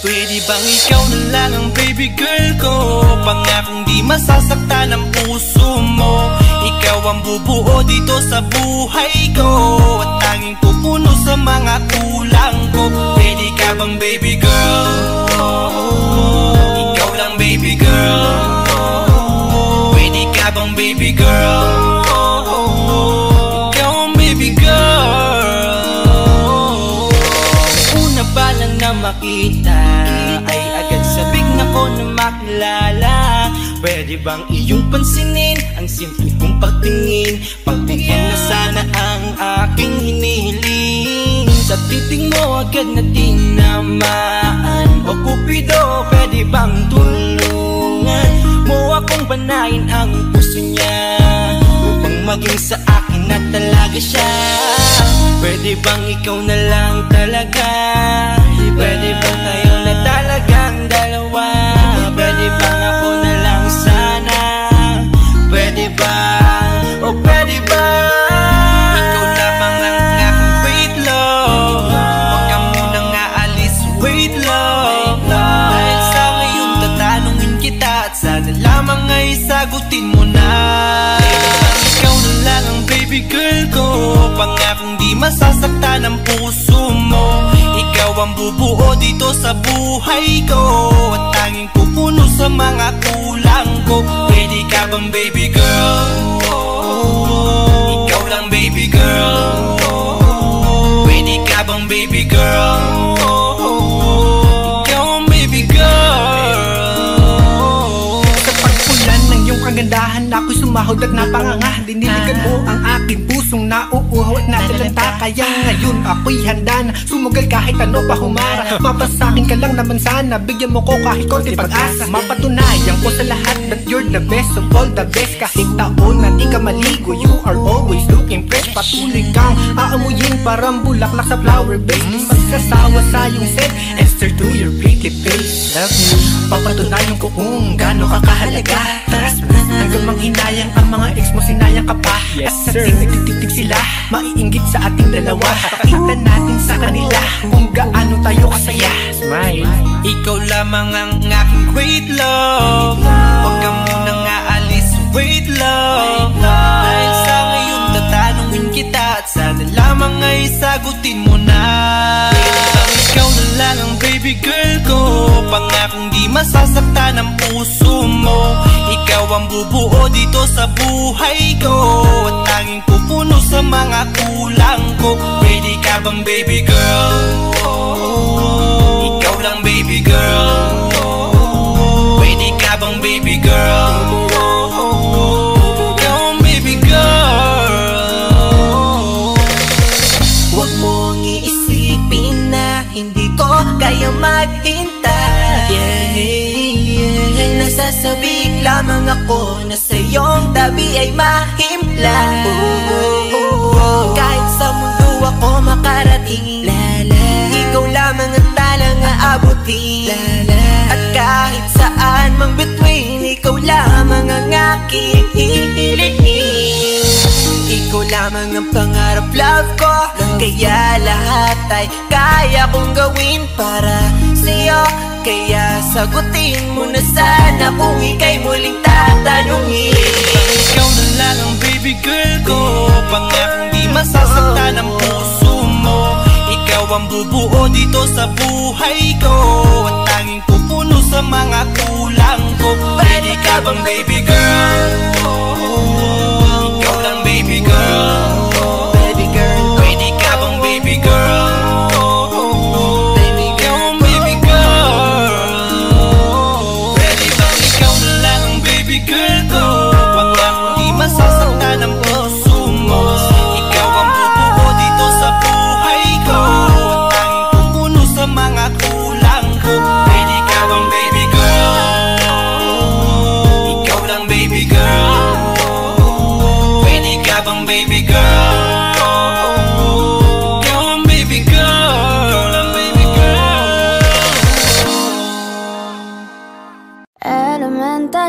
Pwede bang ikaw na lang ang baby girl ko? Pangakong di masasaktan ang puso mo. Ikaw ang bubuo dito sa buhay ko, at tanging pupuno sa mga kulang ko. Pwede ka bang baby girl? Ikaw lang baby girl. Pwede ka bang baby girl? Ikaw ang baby girl. Una pa lang na makita ay agad sabik na ko na makilala. Pwede bang iyong pansinin ang simple kong pagtingin? Pagbigyan na sana ang aking hinihiling. Sa titing mo agad na tinamaan. O Cupido, pwede bang tulungan mo akong banayin ang puso niya, upang maging sa akin na talaga siya? Pwede bang ikaw na lang talaga? Pwede bang tayo na talagang dalawa? Pwede bang ako na lang sana? Pwede ba? O pwede ba? Ikaw lamang ang aking wait love. Huwag ka munang aalis, wait love. Dahil sa ngayon tatanungin kita, at sana lamang ay sagutin mo na. Pwede bang ikaw na lang ang baby girl ko? Pangakong di masasaktan ang puso mo. Ikaw ang bubuo dito sa buhay ko, at tanging pupuno sa mga kulang ko. Pwede ka bang baby girl? Ikaw lang baby girl. Pwede ka bang baby girl? Ikaw ang baby girl. Sa pagpulan ng iyong kagandahan, ako'y sumahod at napanganga. Diniligan mo ang aking pusong nauuhaw at natalanta. Kaya ngayon ako'y handa na sumugal kahit ano pa humara. Mapasakin ka lang naman sana, bigyan mo ko kahit konti pag-asa. Mapatunayan ko sa lahat that you're the best of all the best. Kahit taon na di ka maligo, you are always looking fresh. Patuloy kang aamuyin parang bulaklak sa flower base. Di magsasawa sa iyong scent and stare to your pretty face. Love you, papatunayan ko kung gaano ka kahalaga. Hanggang manghinayang ang mga ex mo, sinayang ka pa. At sa tig sila, maiinggit sa ating dalawa. Pakita natin sa kanila kung gaano tayo kasaya. Smile. Ikaw lamang ang aking great love. Huwag ka munang aalis, wait love. Dahil sa ngayon tatanungin kita, at sana lamang ay sagutin mo na. Pwede bang ikaw na lang ang baby girl ko? Pangakong di masasaktan ang puso mo. Ikaw ang bubuo dito sa buhay ko, at tanging pupuno sa mga kulang ko. Pwede ka bang baby girl? Ikaw lang baby girl. Pwede ka bang baby girl? Ikaw ang baby girl. Huwag mong iisipin na hindi ko kaya maghintay. Nasasabik lamang ako na sa iyong tabi ay mahimpla. Kahit sa mundo ako makarating, ikaw lamang ang talang aabutin. At kahit saan mang between, ikaw lamang ang aking hihilihin. Ikaw lamang ang pangarap, love ko. Kaya lahat ay kaya kong gawin para sa'yo. Kaya sagutin mo na sana kung ika'y muling tatanungin. Ikaw na lang ang baby girl ko. Pangakong di masasaktan ang puso mo. Ikaw ang bubuo dito sa buhay ko, at tanging pupuno sa mga kulang ko. Pwede ka bang baby girl? Ikaw lang baby girl. Baby girl. Pwede ka bang baby girl? Masasaktan ang puso mo. Ikaw ang bubuo dito sa buhay ko, at tanging pupuno sa mga kulang ko. Pwede ka bang baby girl? Ikaw lang baby girl.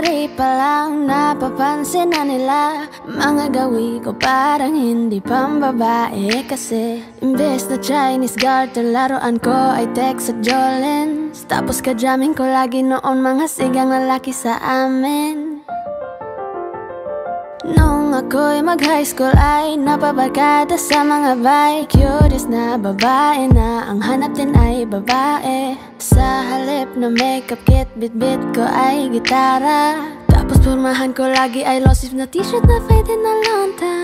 Sandali pa lang napapansin na nila mga gawi ko parang hindi pambabae. Kasi imbes na Chinese garter, laruan ko ay Tex at Jolens. Tapos ka-jamming ko lagi noon mga sigang lalaki sa amin. Nung ako'y mag-high school ay napabarkada sa mga bike. Curious na babae na ang hanap din ay babae. Sa halip na makeup kit, bit-bit ko ay gitara. Tapos pormahan ko lagi ay low sleeve na t-shirt na faded na lonta.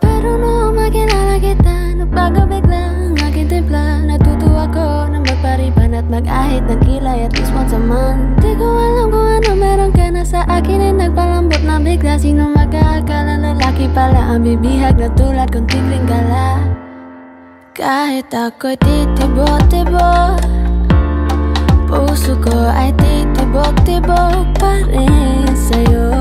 Pero nung makilala kita, nagbago bigla ang aking timpla. Natutuwa ko na magpariban at mag-ahit ng kilay at least once a month. Di ko alam kung ano meron ka na sa akin ay nagpalambot na bigla. Sino mag-aakala lalaki pala ang bibihag na tulad kong tigling gala. Kahit ako'y titibok-tibok, puso ko ay titibok-tibok pa rin sa'yo.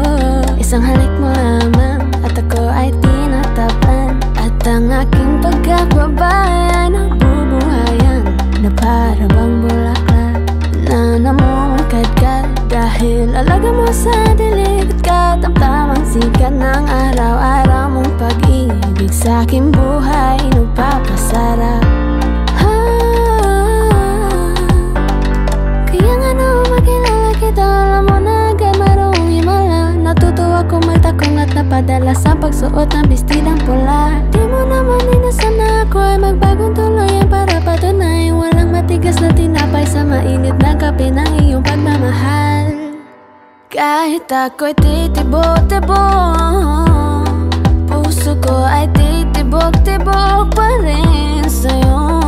Isang halik mo lamang at ako ay tinataplan. At ang aking pagkakbabae ay nabubuhayan na para bang bulaklak na namumukadkad. Dahil alaga mo sa dilig at katamtamang sikat ng araw-araw mong pag-ibig sa aking buhay nagpapasarap. Kaya nga nung makilala kita, alam mo na agad marunong himala. Natutuwa ko magtakong at napadala sa pagsuot ng bestidang pula. Di mo naman inasam na ako ay magbagong tuluyan para patunayan walang matigas na tinapay sa mainit na kape ng iyong pagmamahal. Kahit ako'y titibok-tibok, puso ko ay titibok-tibok pa rin sa'yo.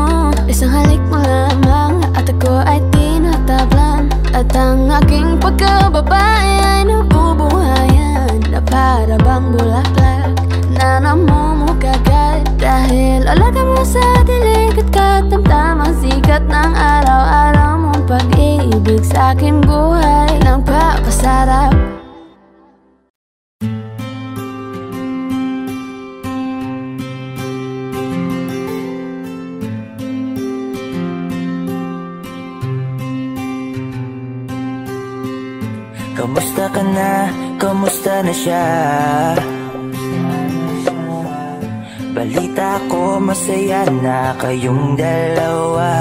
Isang halik mo lamang at ako ay tinatablan. At ang aking pagkababae ay nabubuhayan na para bang bulaklak na namumukagad. Dahil alaga mo sa dilig at katamtamang sikat ng araw-araw mong pag-ibig sa aking buhay nagpapasarap. Kamusta ka na? Kamusta na siya? Balita ko masaya na kayong dalawa.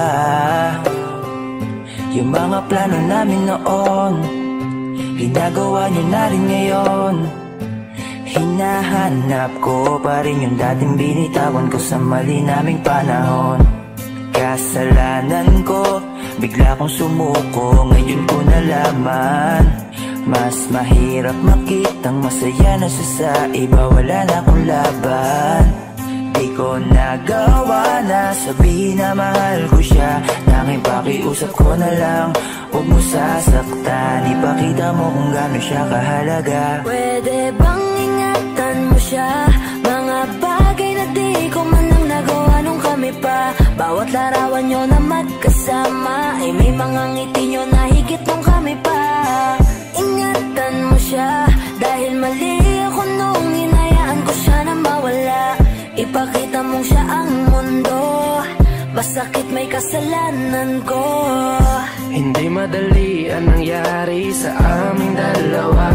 Yung mga plano namin noon, ginagawa nyo na rin ngayon. Hinahanap ko pa rin yung dating binitawan ko sa mali naming panahon. Kasalanan ko, bigla kong sumuko, ngayon ko nalaman. Mas mahirap makitang masaya na siya sa iba, wala na akong laban. Di ko nagawa na sabihin na mahal ko siya. Tanging pakiusap ko na lang, huwag mo sasaktan. Ipakita mo kung gaano siya kahalaga. Pwede bang ingatan mo siya? Mga bagay na di ko man lang nagawa nung kami pa. Bawat larawan nyo na magkasama ay may mga ngiti nyo na higit nung kami pa. Ingatan mo siya dahil mali ako nung hinayaan ko siya na mawala. Ipakita mong siya ang mundo, masakit may kasalanan ko. Hindi madali ang nangyari sa aming dalawa.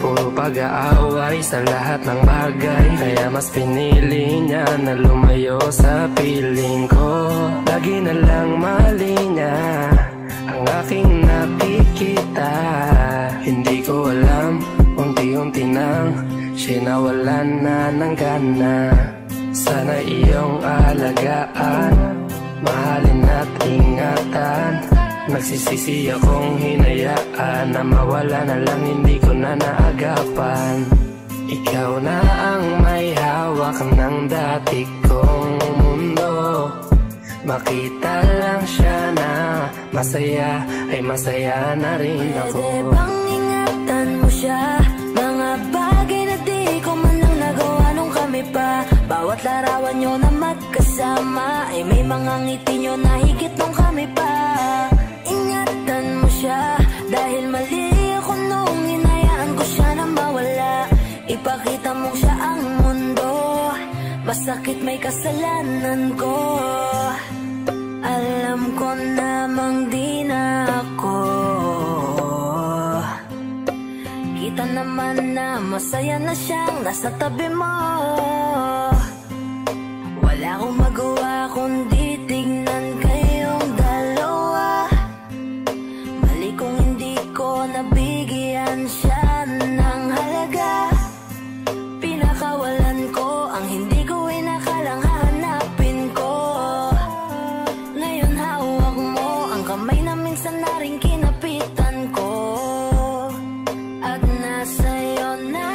Puro pag-aaway sa lahat ng bagay, kaya mas pinili niya na lumayo sa piling ko. Lagi na lang mali niya ang aking nakikita. Hindi ko alam, unti-unti nang sinawalan na ng gana. Sana iyong alagaan, mahalin at ingatan. Nagsisisi akong hinayaan na mawala na lang, hindi ko na naagapan. Ikaw na ang may hawak ng dati kong mundo. Makita lang siya na masaya, ay masaya na rin ako. Pwede bang ingatan mo siya? Mga bagay na di ko man lang nagawa nung kami pa. Bawat larawan nyo na magkasama ay may mga ngiti nyo na higit nung kami pa. Ingatan mo siya dahil mali ako nung hinayaan ko siya na mawala. Ipakita mo siya ang mundo, masakit may kasalanan ko. Alam ko namang di na ako naman na masaya na siyang nasa tabi mo. Wala akong magawa kundi tignan kayong dalawa. Mali kung hindi ko nabigyan siya ng halaga. Pinakawalan ko ang hindi ko inakalang hahanapin ko. Ngayon hawak mo ang kamay na minsan na rin kinapitan ko. At nasa'yo na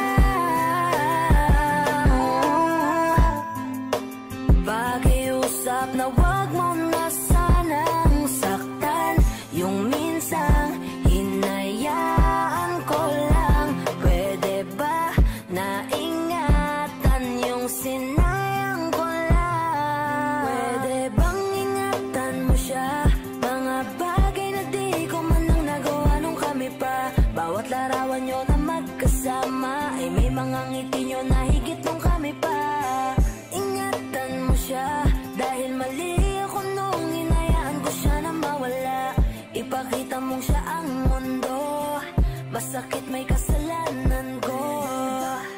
pakiusap na wag mo na sanang saktan. Yung minsang hinayaan ko lang. Pwede ba na ingatan yung sinayang ko lang? Pwede bang ingatan mo siya? Mga bagay na di ko man nang nagawa nung kami pa. Bawat larawan nyo na magkasama ay may mga ngiti nyo na higit nung kami pa. Ingatan mo siya dahil mali ako nung hinayaan ko siya na mawala. Ipakita mong siya ang mundo, masakit may kasalanan ko.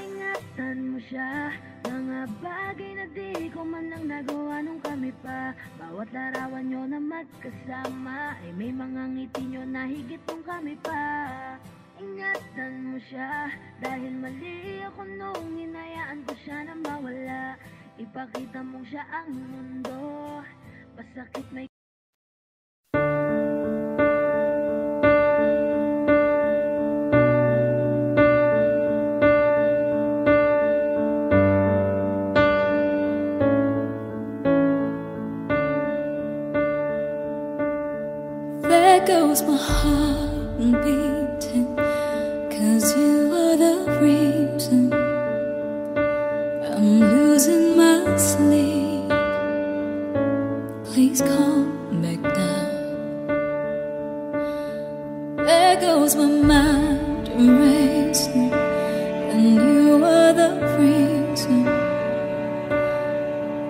Ingatan mo siya, mga bagay na di ko man nang nagawa nung kami pa. Bawat larawan nyo na magkasama ay may mga ngiti nyo na higit nung kami pa. Ingatan mo siya dahil mali ako nung hinayaan ko siya na mawala. Ipakita mong siya ang mundo, masakit may There goes my heart beating, 'cause you are the reason I'm losing my sleep. Please come back now. There goes my mind racing, and you are the reason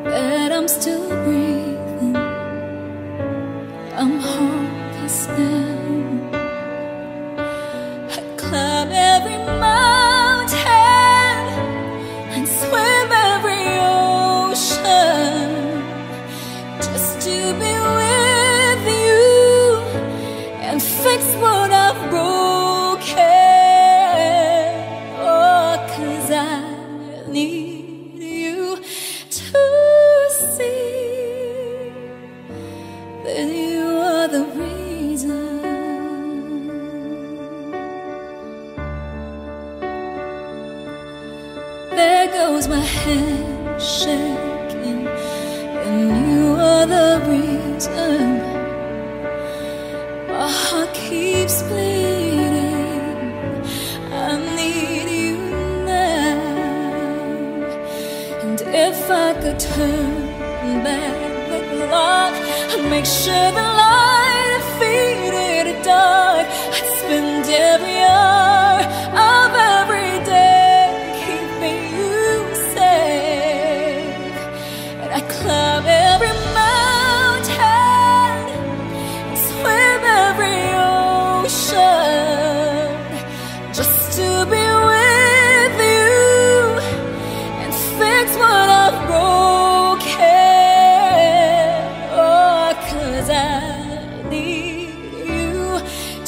that I'm still breathing. I'm hopeless now. I climb every mountain and swim every ocean just to be with you and fix what I've broken. Oh, 'cause I need you to see that you are the reason. There goes my head shaking, and you are the reason. My heart keeps bleeding. I need you now. And if I could turn back the clock, I'd make sure the light defeated the dark. I'd spend every hour of every day keeping you safe. And I climb every mountain and swim every ocean just to be with you and fix what I've broken. Oh, 'cause I need you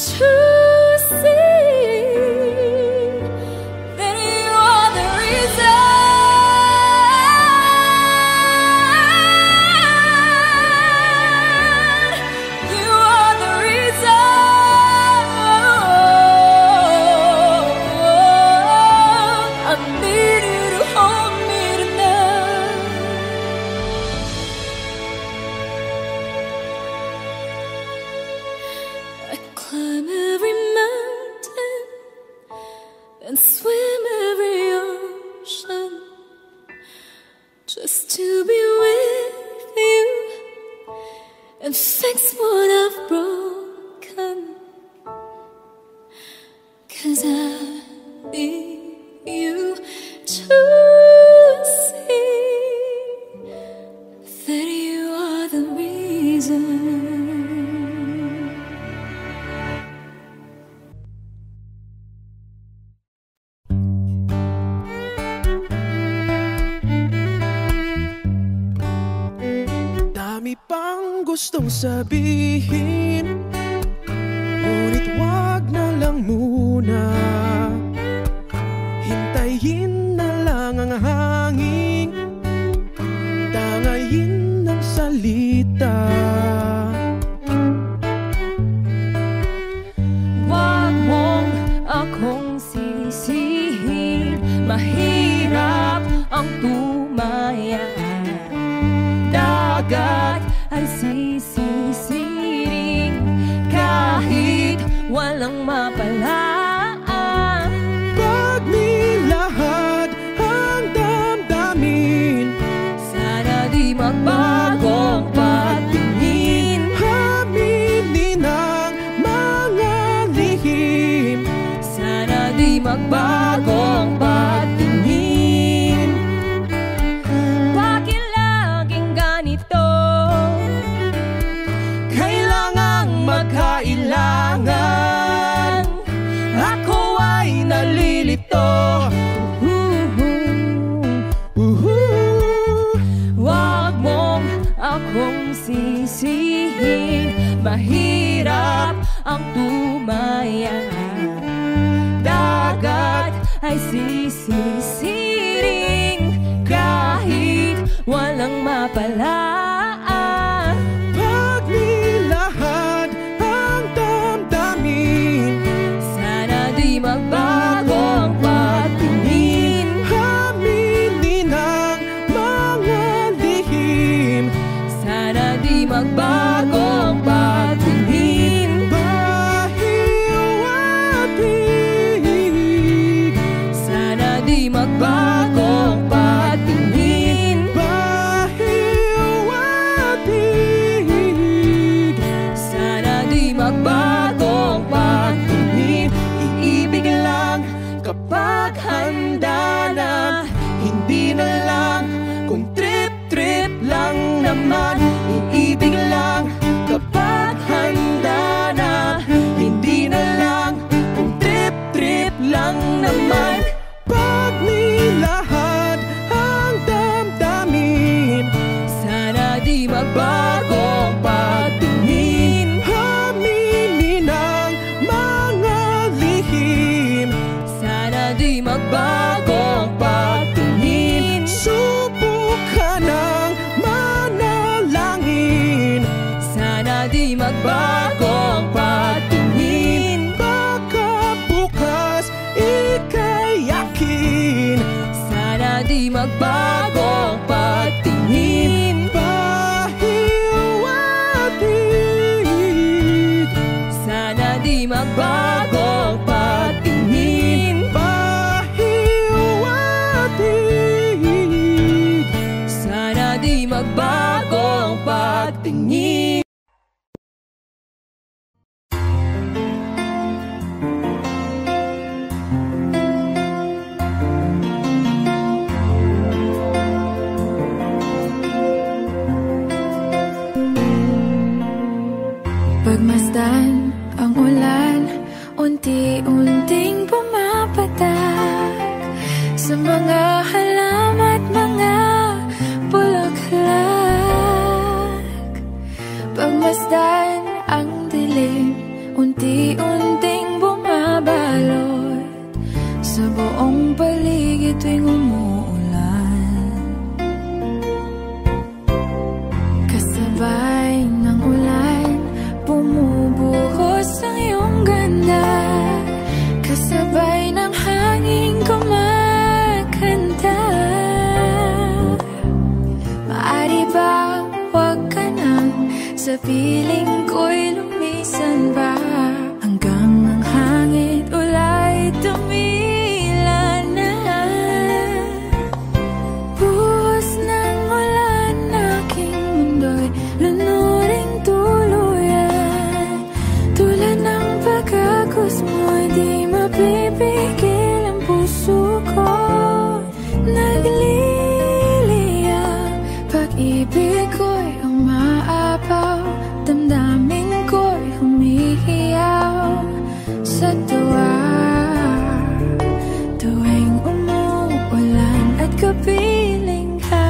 to see that you are the reason. You are the reason. I need you to hold me tonight. I climb every mountain and swim every ocean just to be with you and fix what I've broken. 'Cause I need you to see that you are the reason. Marami pang gustong sabihin, ngunit wag na lang muna. Hintayin na lang ang hangin, tangayin ng salita. Wag mong akong sisihin, mahirap ang tumaya. Dagat ay sisisiring kahit walang mapalaan. Pag nilahad ang damdamin, sana di magbagong patingin. aminin ang mga lihim, Sana di magbagong patingin. Bakit laging ganito? kailangang magkailangan. Ako ay nalilito. Wag mong akong sisihin, mahirap ang tumaya. Dagat ay sisisiring kahit walang mapalaan. Pag nilahad ang damdamin, Sana di magbagong patingin. aminin ang mga lihim, Sana di magbagong patingin. pahiwatig, Sana di magbagong patingin. pahiwatig. Sana di magbagong patingin. Iibig lang kapag handa na, hindi na lang kung trip-trip lang naman. Iibig lang kapag handa na, hindi na lang kung trip-trip lang naman. Pag nilahad ang damdamin, Sana di magbagong patingin. aminin ang mga lihim, Sana di magbagong patingin. subukan ng manalangin. Sana di magbagong patingin. Baka bukas ika'y yakin, Sana di magbagong patingin. pahiwatig, Sana di magbagong patingin. pahiwatig. Sana di magbagong patingin. Pagmasdan ang ulan, unti-unting pumapatak sa mga halaman at mga bulaklak. Pagmasdan ang dilim, unti-unting bumabalot sa buong paligid tuwing umuulan. Kasabay ng ulan, bumubuhos ang iyong ganda. Kasabay ng hangin kumakanta. Maari ba wag ka nang sa piling ko'y lumisan ba, hanggang ang hangin ulay tumila na. Buhos ng ulan, aking mundo'y lunuring tuluyan. Tulad ng pagkagos mo, di mapipigil ang puso ko. Nagliliyab, pag-ibig ko'y umaapaw, damdamin ko'y humihiyaw sa tuwa. Tuwing umuulan at kapiling ka,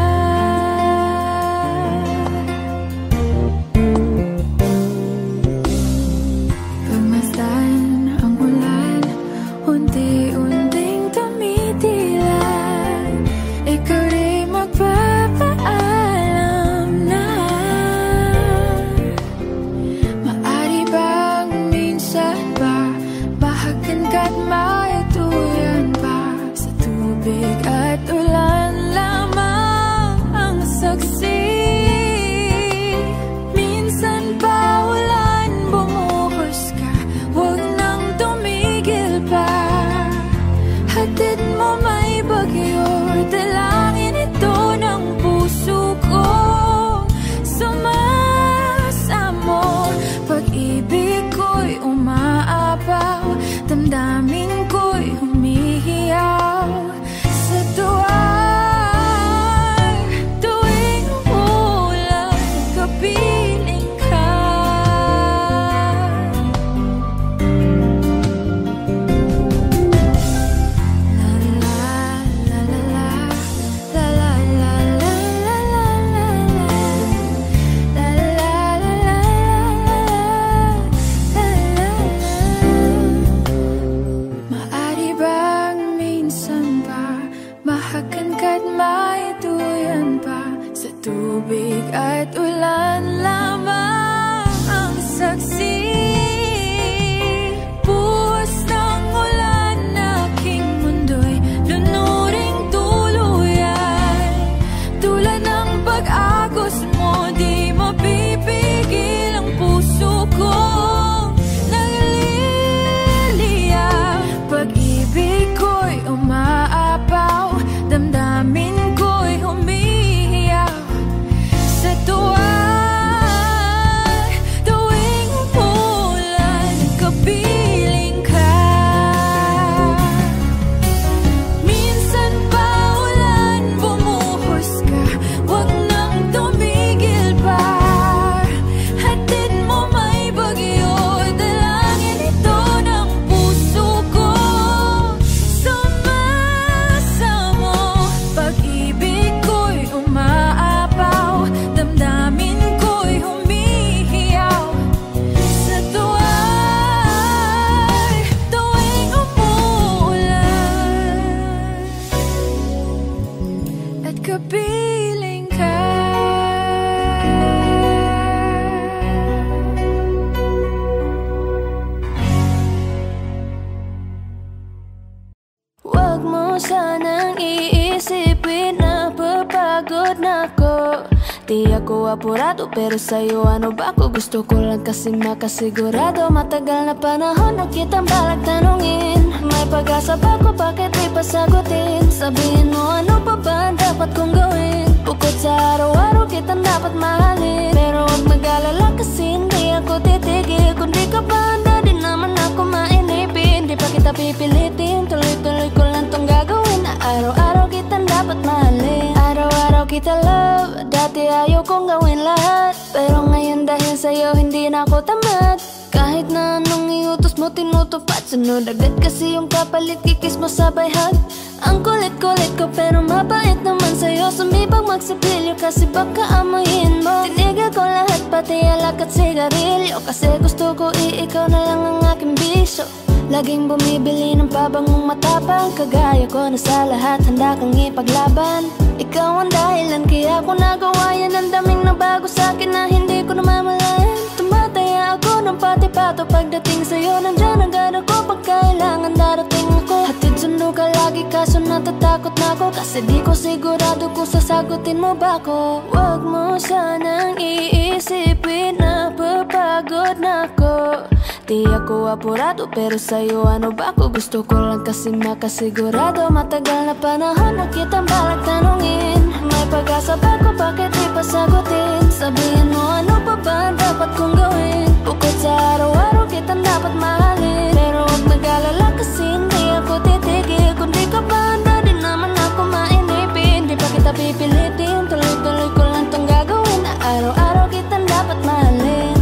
ako apurado, pero sa'yo ano ba ako? Gusto ko lang kasi makasigurado. Matagal na panahon na kitang balak tanungin. May pag-asa ba ko, bakit di pa sagutin? Sabihin mo ano pa ba ang dapat kong gawin? Bukod sa araw-araw kitang dapat mahalin, pero huwag mag-alala kasi hindi ako titigil. Kung di ka pa handa, di naman ako mainipin. Di pa kita pipilitin, tuloy-tuloy ko lang tong gagawin. Na araw-araw kitang dapat mahalin, araw-araw kita love. Dati ayaw kong gawin lahat, pero ngayon dahil sa'yo hindi na ako tamad. Kahit na anong iutos mo tinutupad, sunod agad kasi yung kapalit, kikis mo sabay hug. Ang kulit-kulit ko pero mabait naman sa'yo. Sumibag magsipilyo kasi baka amoyin mo. Tinigil ko lahat pati alak at sigarilyo, kasi gusto ko ikaw na lang ang aking bisyo. Laging bumibili ng pabangong matapang, kagaya ko na sa lahat handa kang ipaglaban. Ikaw ang dahilan kaya ko nagawa yan. Ang daming nabago sa'kin na hindi ko namamalayan. Tumataya ako ng pati-pato pagdating sa'yo. Nandyan agad ako pag kailangan darating ako. Hatid sundo ka lagi kaso natatakot na ako, kasi di ko sigurado kung sasagutin mo ba ako. Huwag mo sanang iisipin na papagod na ako. Di ako apurado, pero sa'yo ano ba ako? Gusto ko lang kasi makasigurado. Matagal na panahon na kitang balak tanungin. May pag-asa ba ko, bakit di pa sagutin? Sabihin mo ano pa ba ang dapat kong gawin? Bukod sa araw-araw kitang dapat mahalin, pero huwag mag-alala kasi hindi ako titigil. Kung di ka pa handa, di naman ako mainipin. Di pa kita pipilitin, tuloy-tuloy ko lang tong gagawin. Na araw-araw kitang dapat mahalin.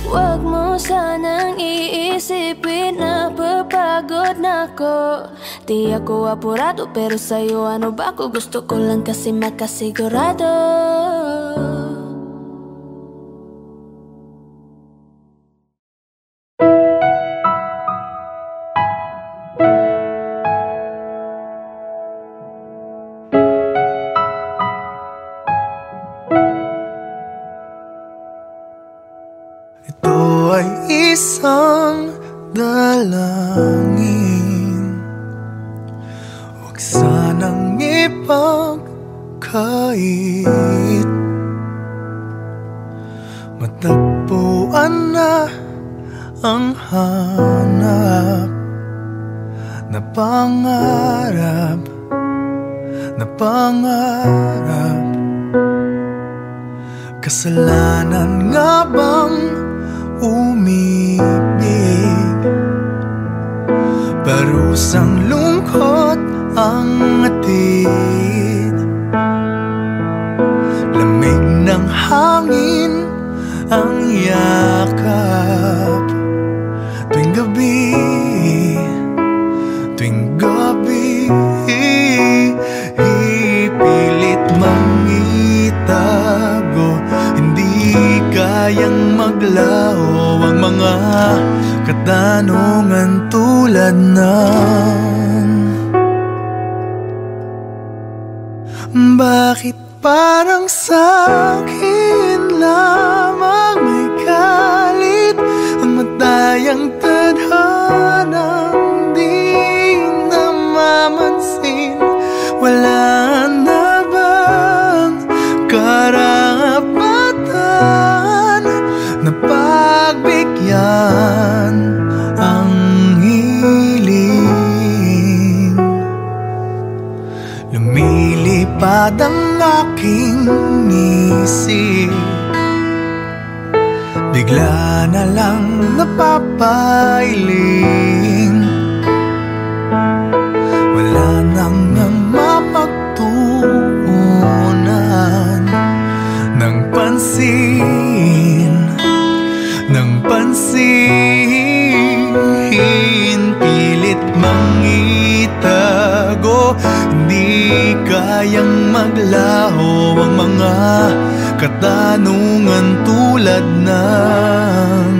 Huwag mo sanang iisipin na papagod na ako. Di ako apurado, pero sa'yo ano ba ako? Gusto ko lang kasi makasigurado. Isang dalangin, huwag sanang ipagkait. Matagpuan na ang hanap na pangarap, na pangarap. Kasalanan nga bang umibig? Parusang lungkot ang atid, lamig ng hangin ang yakap. Tuwing gabi, tuwing gabi, ipilit mangitago. Hindi kayang maglaho ang mga katanungan tulad ng bakit parang sa'kin lamang may galit ang matayang tadhanang di namamansin? Wala na bang karapatan na pagbigyan ang hiling? Lumilipad ang aking isip, bigla na lang napapailing. Wala nang mapagtuunan ng pansin, ng pansin. Pilit mangitago, hindi kayang maglaho ang mga katanungan tulad ng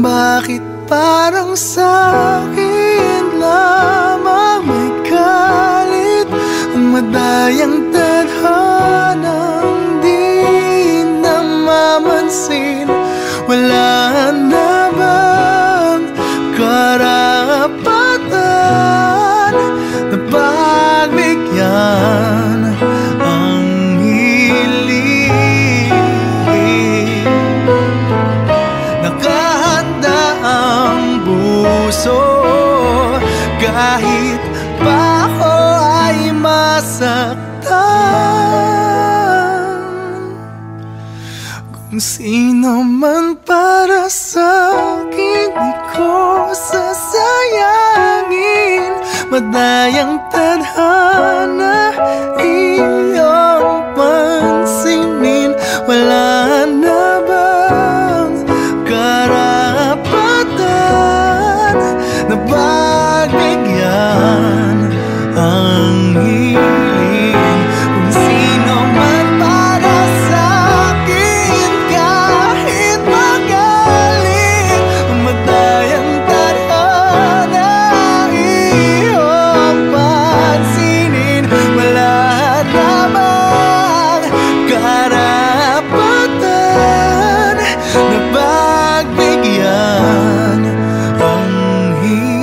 bakit parang sa'kin lamang may galit ang madayang tadhanang di namamansin? Wala na bang karapatan na pagbigyan Kung sino man para sa'kin, di ko sasayangin. Madayang tadhana, iyong pansinin. Wala na bang karapatan na pagbigyan ang hiling? Kung sino man para sa'kin, kahit magaling, madayang tadhana, iyong pansinin. Wala na bang karapatan na pagbigyan ang hiling?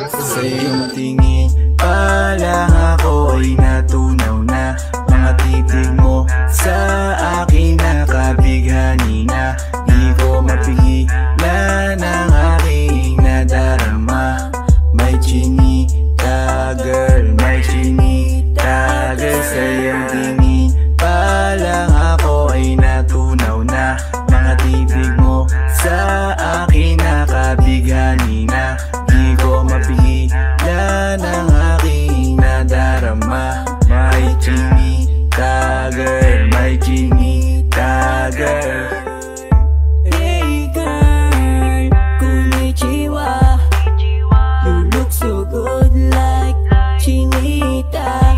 Sa iyong tingin pa lang ako ay natunaw na. Mga titig mo sa akin nakabighani na. Di ko mapigilan ang aking nadarama. May chinita girl, may chinita girl. Sa iyong tingin pa lang ako ay natunaw na. Mga titig mo sa akin nakabighani na. Di ko mapigilan ang aking nadarama. May chinita girl, may chinita girl. Hey girl, konnichiwa. You look so good like Chinita.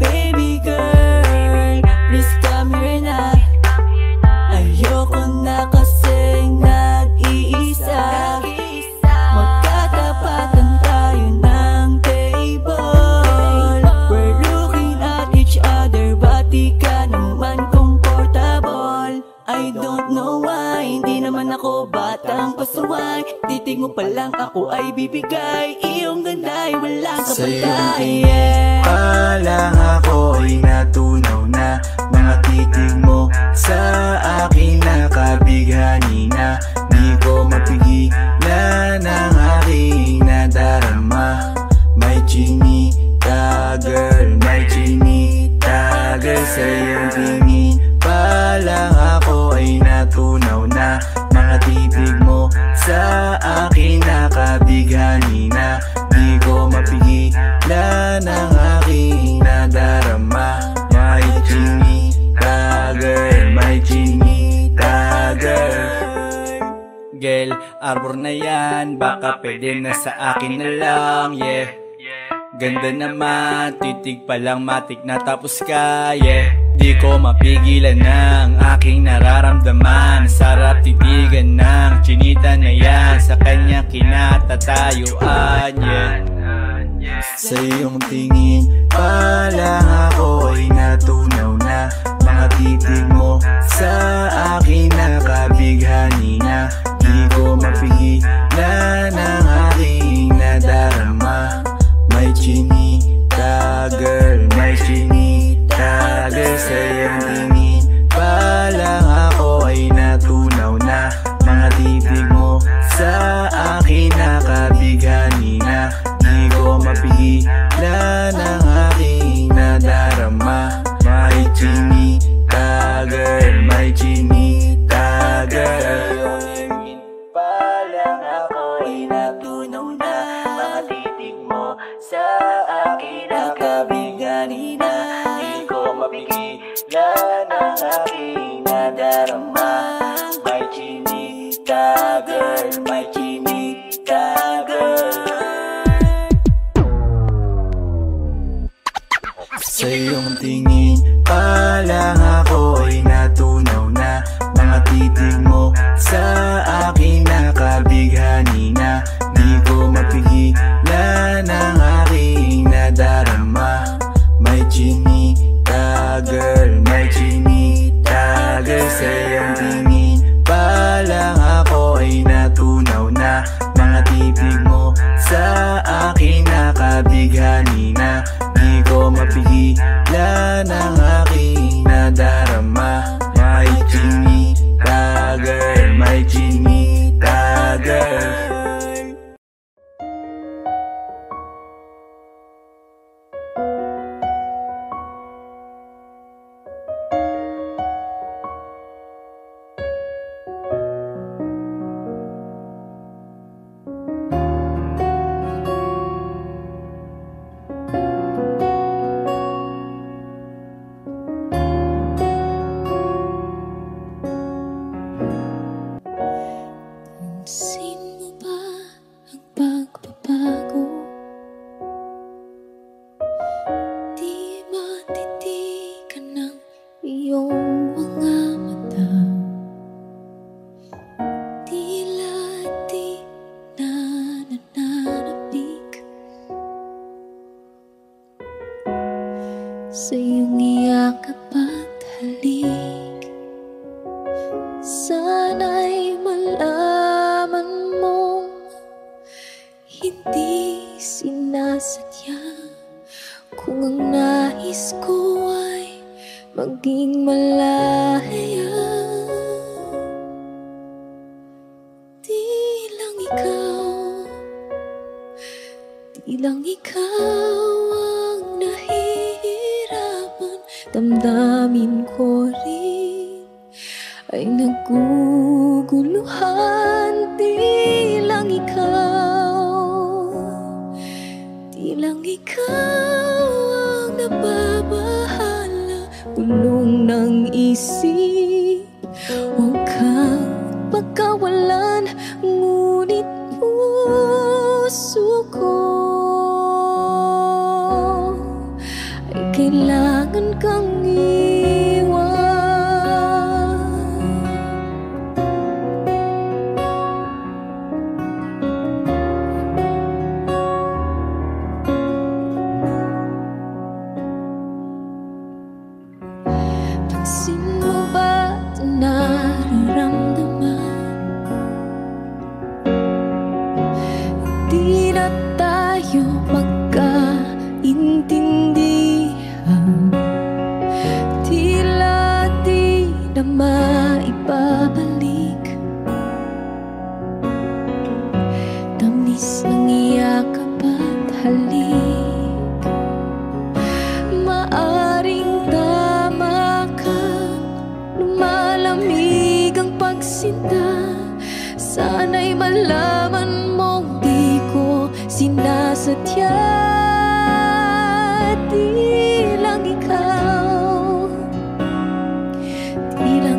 Baby girl, please come here na. Ayoko na kasing nag-iisa. Magkatapatan tayo ng table. We're looking at each other, but di ka naman comfortable. I don't know why, hindi naman ako batang pasuway. Titig mo pa lang ako ay bibigay. Iyong ganda ay walang Sa iyong kapatay. tingin pa lang ako ay natunaw na. Mga titig mo sa akin nakabighani na. Di ko mapigilan ang aking nadarama. May chinita girl, may chinita girl. Sa iyong tingin pa lang ako ay natunaw na. Mga titig mo sa akin nakabighani na. Di ko mapigilan ang aking nadarama. May chinita girl, may chinita girl. Girl, arbor na yan, baka pwede na sa akin na lang, yeah. Ganda naman, titig pa lang matik na tapos ka, yeah. Di ko mapigilan ng aking nararamdaman. Sarap titigan ng chinita na yan, sa kanya kinatatayuan, yeah. Sa iyong tingin pa lang ako ay natunaw na. Mga titig mo sa akin nakabighani na. Di ko mapigilan ang aking nadarama. May chinita girl, may chinita girl. Sa iyong tingin pa lang ako ay natunaw na. Mga titig mo sa akin nakabighani na. Di ko mapigilan ang aking nadarama. May chinita girl, may chinita girl. Pa lang ako ay natunaw na. Mga titig mo sa akin nakabighani na. Di ko mapigilan ang aking nadarama. May chinita girl, may chinita girl. Sa iyong tingin pa lang ako ay natunaw na. Mga titig mo sa akin nakabighani na. Di ko mapigilan ang aking nadarama. May chinita girl, may chinita girl. Sa iyong tingin pa lang ako ay natunaw na. Mga titig mo sa nais ko ay maging malaya. Di lang ikaw ang nahihirapan. Damdamin ko rin ay naguguluhan. Di lang ikaw ang nababahala. Gulong ng isip, huwag kang pagkawalan. Ngunit puso ko ay kailangan kang iwan. Pansin mo ba ito nararamdaman? Di na tayo magkaintindihan. Tila di na maibabalik. Tamis ng iyakap at halik. Maaring tama ka, lumalamig ang pagsinta. Sana'y malaman mong di ko sinasadya. Di lang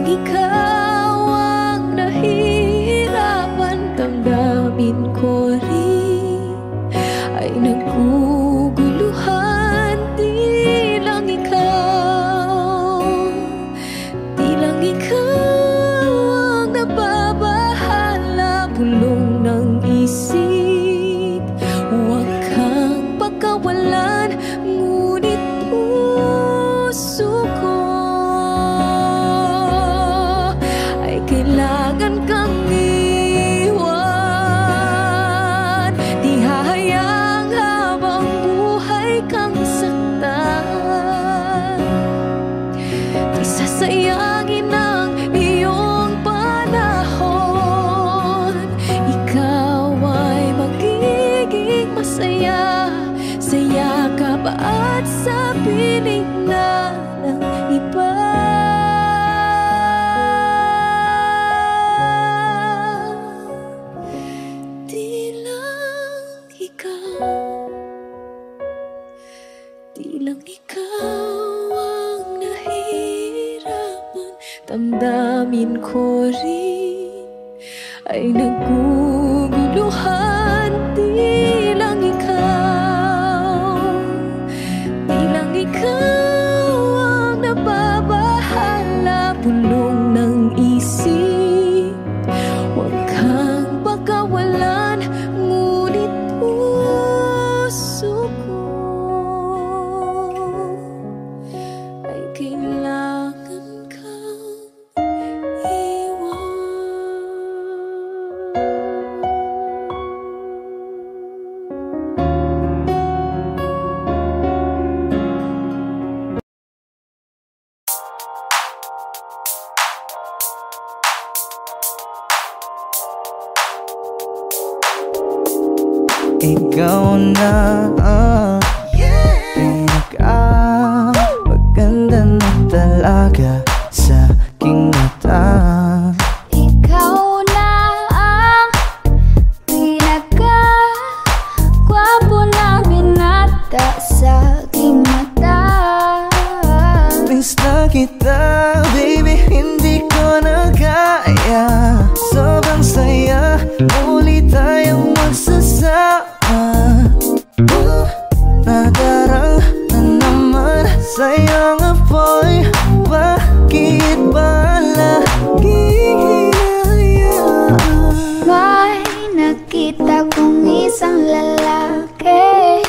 ikaw ang nahihirapan. Damdamin ko rin ay naguguluhan. Di lang ikaw ang nababahala. Bulong ng isip, huwag kang pagkawalan. Ngunit puso ko ay kailangan kang iwan. Di hahayang habang buhay kang saktan. Di sasayangin ang iyong panahon. Ikaw ay magiging masaya sa yakap at sa piling na ng iba. Di lang ikaw ang nahihirapan. Damdamin ko rin ay naguguluhan. Di lang ikaw ang nababahala. Bulong ng isip, huwag kang pagkawalan. Ngunit puso ko ay kailangan kang iwan. Ikaw na ang pinaka-maganda na talaga sa aking mata. Ikaw na ang pinaka-gwapo na binata sa aking mata. Miss na kita, baby, hindi ko na kaya. Sobrang saya, muli tayong magsasama. Nadarang na naman sa'yong apoy. Bakit ba laging hinahayaan? May nakita kong isang lalaki.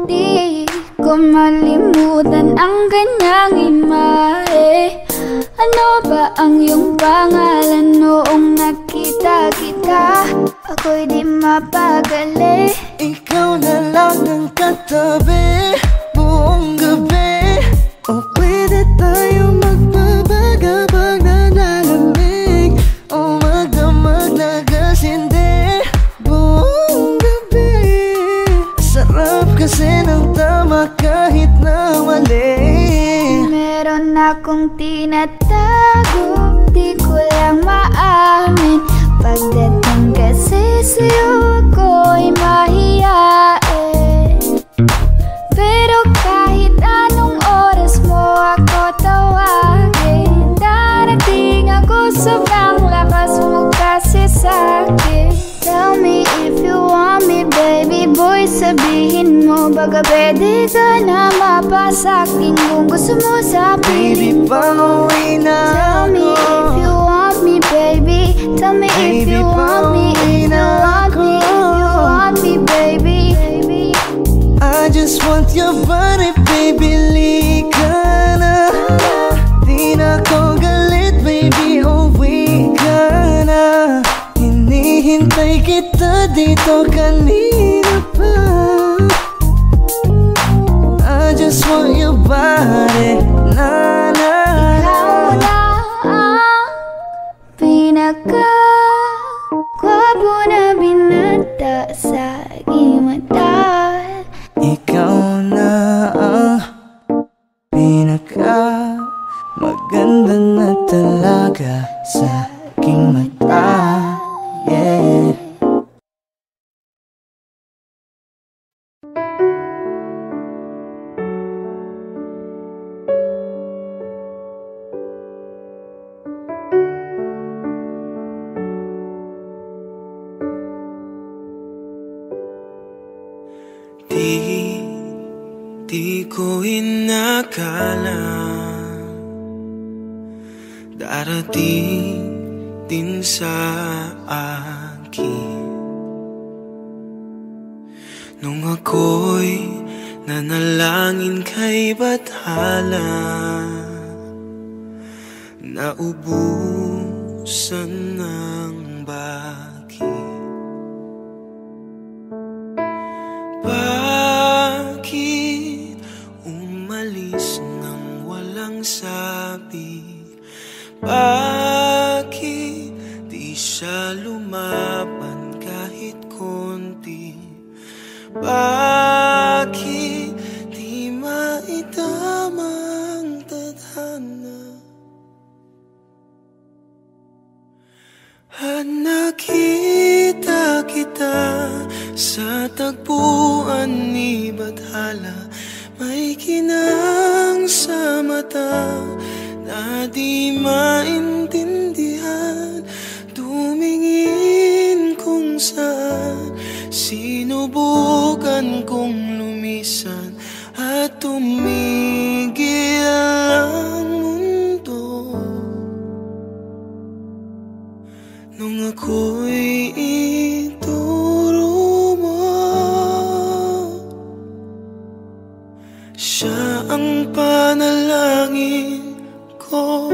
Di ko malimutan ang kanyang imahe. Ano ba ang iyong pangalan noong nakita kita? Ako'y di mapagali. Ikaw na lang ang katabi buong gabi. akong tinatago, di ko lang maamin. Pagdating kasi sa'yo ako'y mahiyain. Pero kahit anong oras mo ako tawagin, darating ako, sobrang lakas mo kasi sa'kin. Tell me if you want me, baby boy, sabihin mo baga pwede ka na mapasa'kin kung gusto mo sa piling ko. Tell me if you want me, baby. Tell me if you want me, if you want me, if you want me, baby. I just want your body, baby, lika na. Di na ko galit, baby, uwi ka na. Hinihintay kita dito kanina pa. I just want your body, na na. Ikaw na ang pinaka-gwapo na binata sa aking mata. Ikaw na ang pinaka maganda na talaga sa aking mata. Yeah. Di ko inakala darating din sa akin nung ako'y nanalangin kay Bathala, naubusan ng bakit. Bakit umalis nang walang sabi? Bakit di siya lumaban kahit konti? Bakit di maitama ang tadhana? At nakita kita sa tagpuan ni Bathala, may kinang sa mata na di maintindihan. Tumingin kung saan, sinubukan kong lumisan at tumigil ang mundo. Nung ako'y ituro mo, siya ang panalangin ko.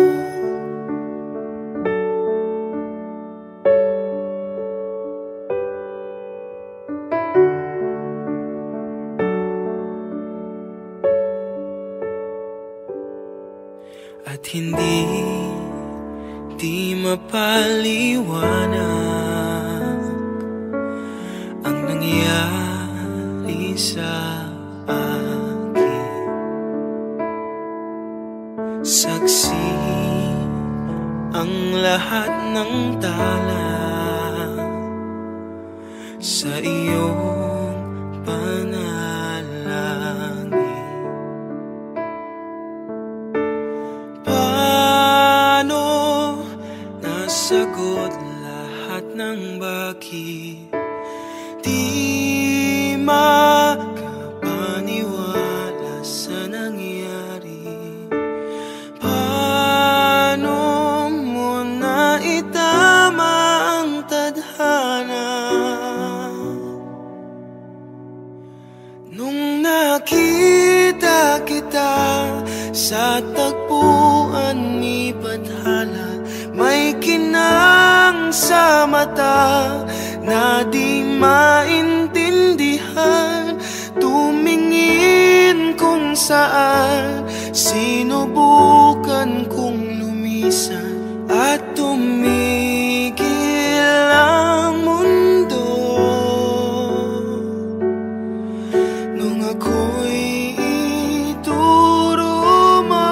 At hindi mapaliwanag ang nangyari sa akin. Saksi ang lahat ng tala sa iyong panalangin. Paano nasagot lahat ng bakit? Di makapaniwala sa nangyari. Paano mo naitama ang tadhana? Nung nakita kita sa tagpuan ni Bathala, may kinang sa mata na di maintindihan. Tumingin kung saan, sinubukan kong lumisan at tumigil ang mundo. Nung ako'y ituro mo,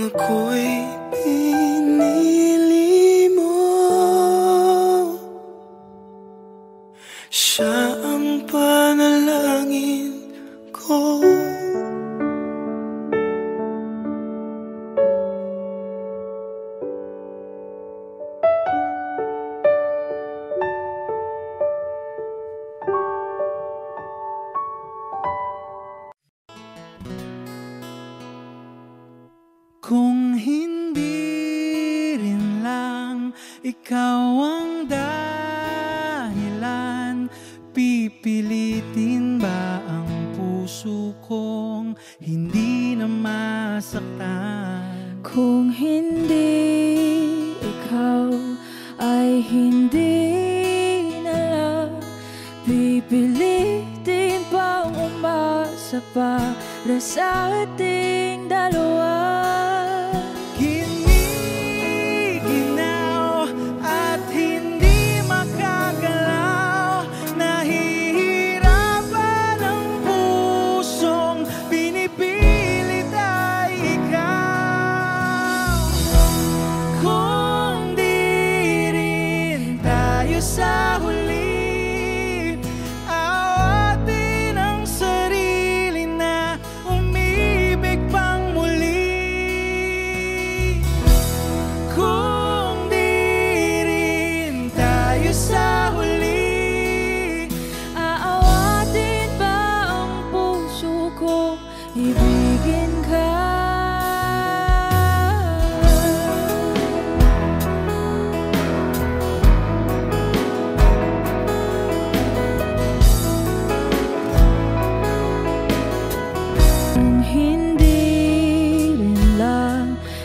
ako'y pinili mo. Siya ang panalangin ko. Kung hindi rin lang ikaw ang dahilan, pipilitin ba ang puso kong hindi na masaktan? Kung hindi ikaw ay hindi na lang, pipilitin bang umasa para sa ating dalawa? Sa huli, awatin ang sarili na umibig pang muli. Kung di rin tayo sa huli, aawatin ba ang puso ko ibigin ka?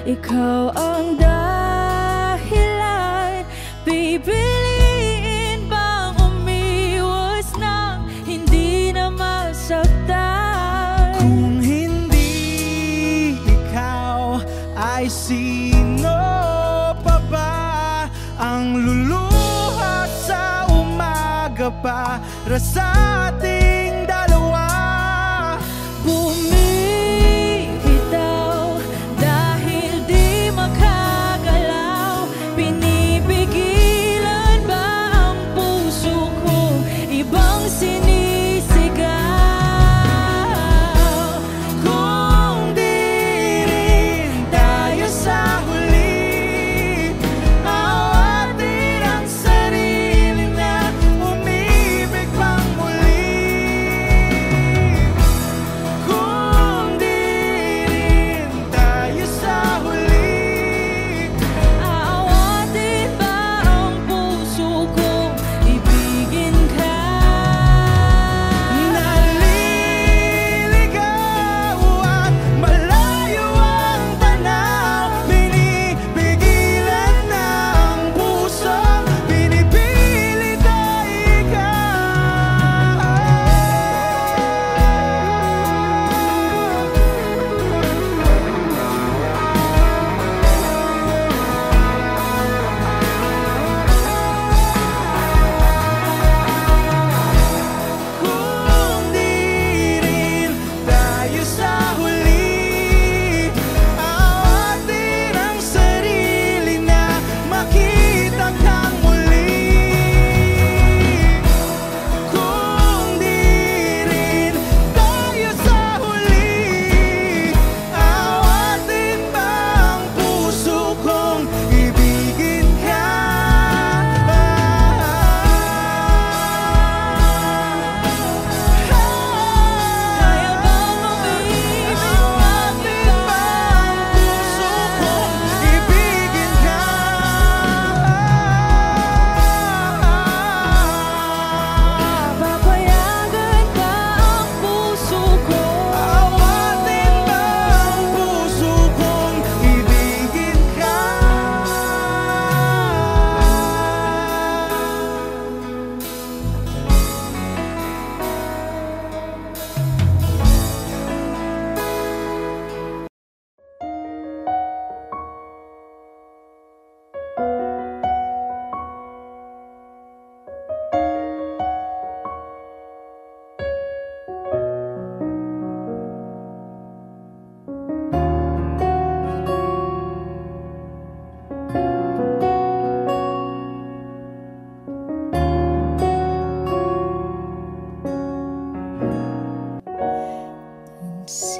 Ikaw ang dahilan, pipiliin bang umiwas nang hindi na masaktan? Kung hindi ikaw, ay sino pa ba ang luluha sa umaga para sa ating dalawa? Sarili na umibig pang muli.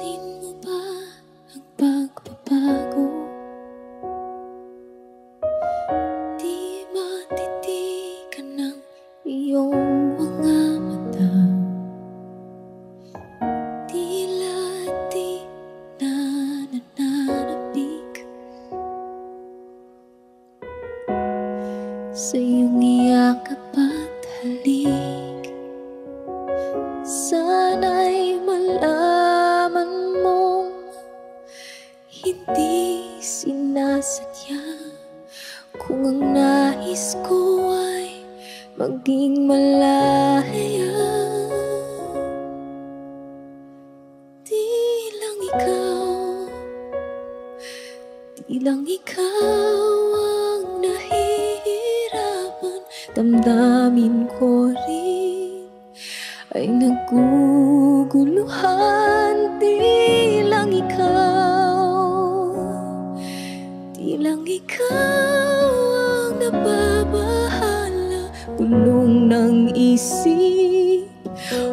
Napansin mo ba ang pagbabago? Di matitigan ng iyong mga mata. Tila di na nananabik sa iyong iyakap at halik. Sana'y malaman mong hindi sinasadya. Kung ang nais ko ay maging malaya, di lang ikaw ang nahihirapan. Damdamin ko rin ay naguguluhan. Di lang ikaw ang nababahala. Bulong ng isip,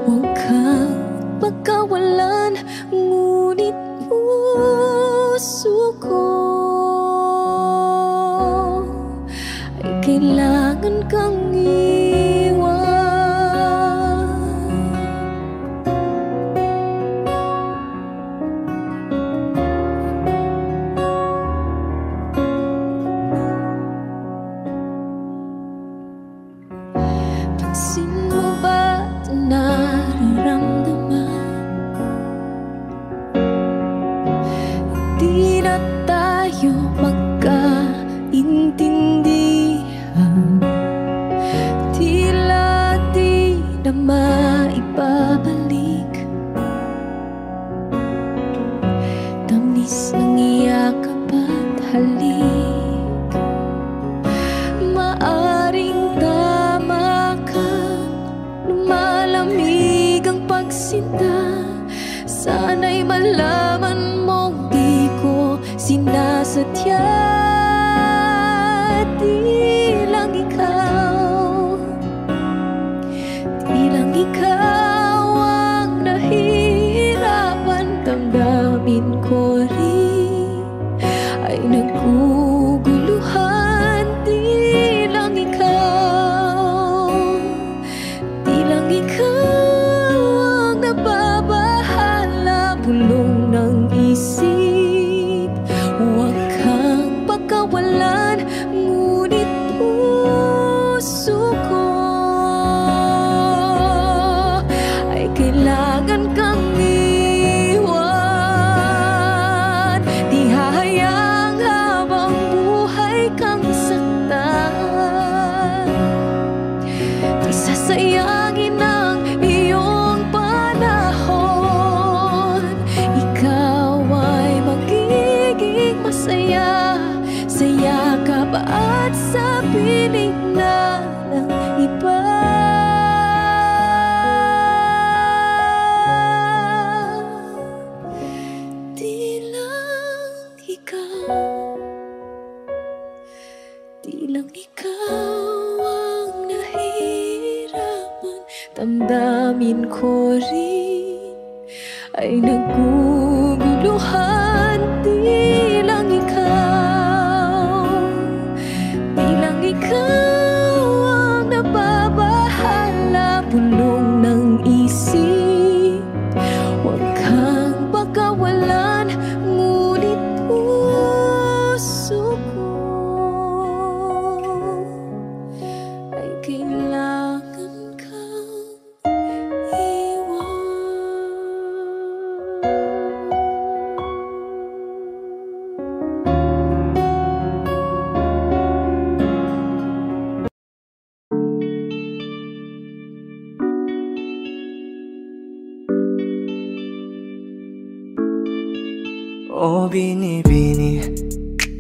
huwag kang pagkawalan. Ngunit puso ko ay kailangan kang iwan. Pansin mo ba ito nararamdaman? Di na tayo magkaintindihan. Tila di na maibabalik. Tamis ng iyakap at halik. Maaring tama ka, lumalamig ang pagsinta. Sana'y malaman mong di ko sinasadya. Di lang ikaw ang nahihirapan. Damdamin ko rin ay naguguluhan. Di lang ikaw ang nababahala. Bulong ng isip, huwag kang pagkawalan. Ngunit puso ko ay kailangan kang iwan. Di hahayang habang buhay kang saktan. Di sasayangin ang iyong panahon. Ikaw ay magiging masaya sa yakap at sa piling na ng iba. Di lang ikaw ang nahihirapan. Damdamin ko rin ay naguguluhan. Di lang ikaw ang nababahala. Bulong ng isip, huwag kang pagkawalan. Ngunit puso ko ay kailangan kang iwan. Oh, Bini,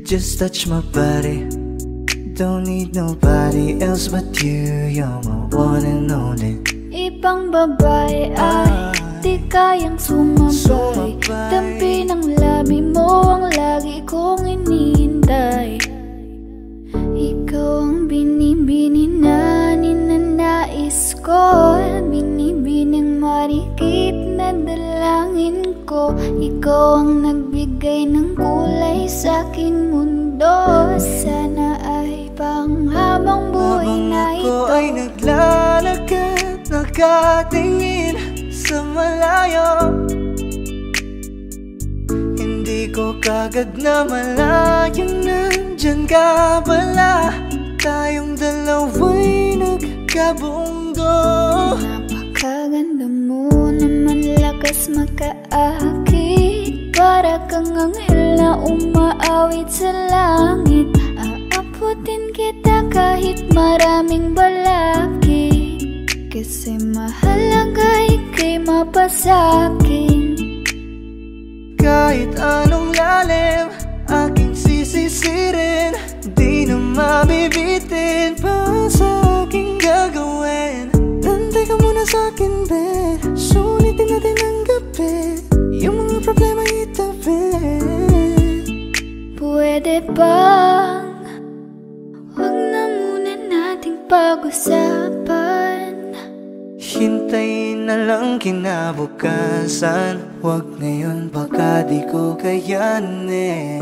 just touch my body. Don't need nobody else but you. You're my one and only. Ibang babae ay di kayang sumabay. Dampi ng labi mo ang lagi kong inihintay. Ikaw ang binibini na ninanais ko. Binibining marikit na dalangin ko. ikaw ang nagbigay ng kulay sa aking mundo. Sana ay panghabang buhay na ito. Habang ako ay naglalakad, nakatingin sa malayo, hindi ko kagad na malayo, nandyan ka pala. Tayong dalawa'y nagkabunggo. Napakaganda mo naman, lakas makaakit. Para kang anghel na umaawit sa langit. Aabutin kita kahit maraming balakid, kasi mahalaga ika'y mapasakin. Kahit anong lalim aking sisisirin, di na mabibitin pa sa aking gagawin. Nantay ka muna sa akin, babe. Sulitin natin ang gabi, yung mga problema itabi. Pwede bang huwag na muna nating pag-usapan? Hintayin na lang kinabukasan, huwag ngayon baka di ko kayanin.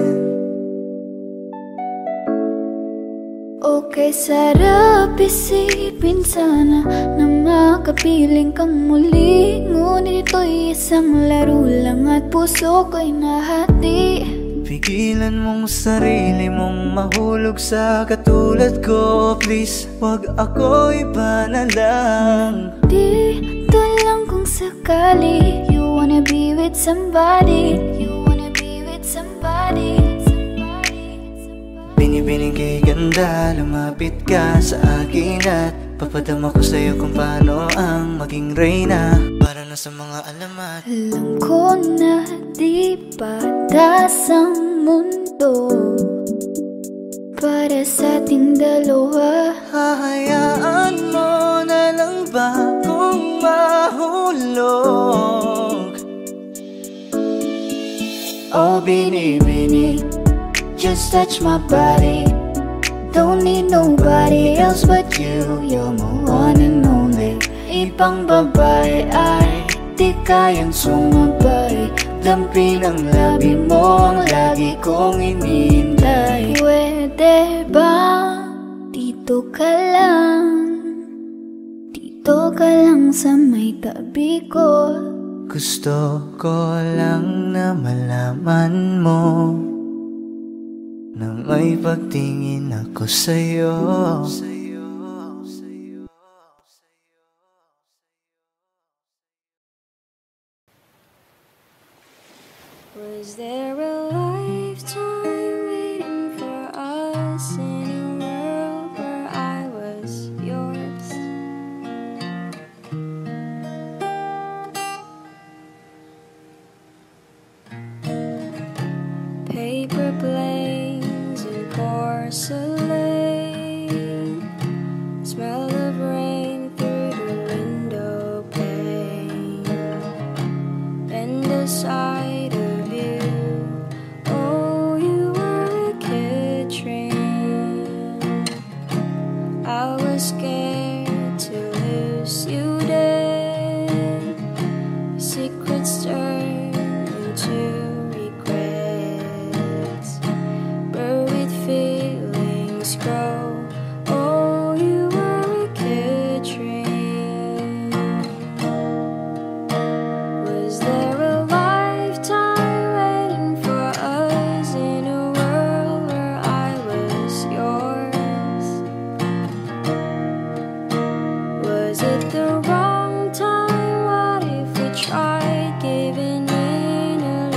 Okay, sarap isipin sana na makapiling kang muli. Ngunit ito'y isang laro lang at puso ko'y nahati. Pigilan mong sarili mong mahulog sa katulad ko. Please, wag ako, iba na lang. Dito lang kung sakali you wanna be with somebody, you wanna be with somebody. Binibining kay ganda, lumapit ka sa akin at papadama ko sa'yo kung paano ang maging reyna. Para na sa mga alamat. Alam ko na di patas ang mundo para sa ating dalawa. Hahayaan mo na lang ba kung mahulog? Oh, bini-bini, just touch my body. Don't need nobody else but you. You're my one and only. Ibang babae ay di kayang sumabay. Dampi ng labi mo ang lagi kong inihintay. Pwede ba dito ka lang sa may tabi ko? Gusto ko lang na malaman mo na may pagtingin ako sa'yo. Was there a lifetime waiting for us in a world where I was yours? Paper planes and porcelain, smell of rain through the window pane, and the sight of you. Oh, you were a kid train. I was scared to lose you dead. Secrets turn into regrets. Buried feelings grow. Oh, you were a kid train. Was there a lifetime waiting for us in a world where I was yours? Was it the wrong time? What if we tried giving in a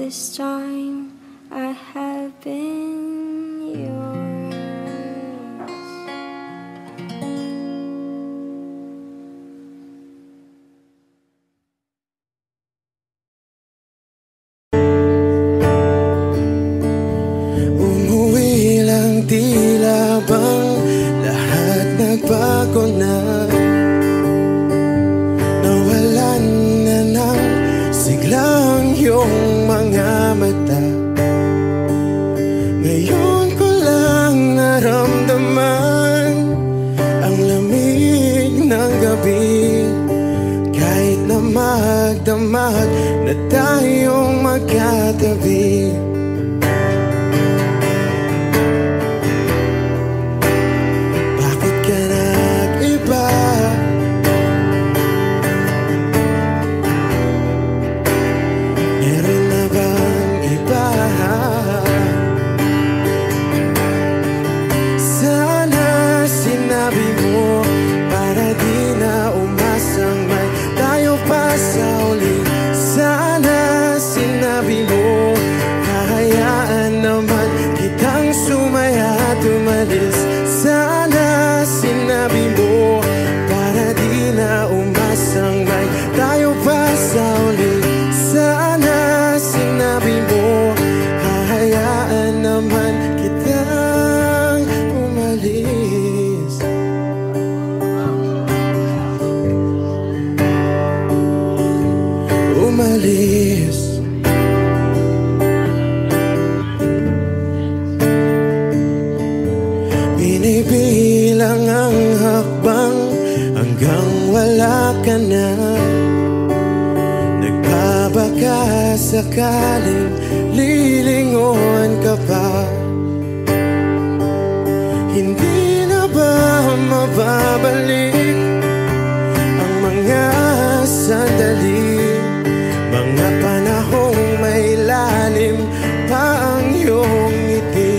this time I have been yours. Umuwi lang, tila bang lahat nagbago na. Nawalan na ng siglang iyong mga mata. Ngayon ko lang naramdaman ang lamig ng gabi. Kahit na magdamag na tayong magkatabi. Bakit ka nag-iba? Meron na bang iba? Sana sinabi mo para di na umasang may tayo pa sa uli. Sana sinabi mo hahayaan naman kitang sumaya at umalis. Sana sinabi mo para di na umasang may tayo pa sa uli. Sana sinabi mo hahayaan naman kitang umalis. Umalis. Binibilang ang hakbang hanggang wala ka na. Nagbabaka sakaling lilingon ka pa. Hindi na ba mababalik ang mga sandali, mga panahong may lalim pa ang iyong ngiti?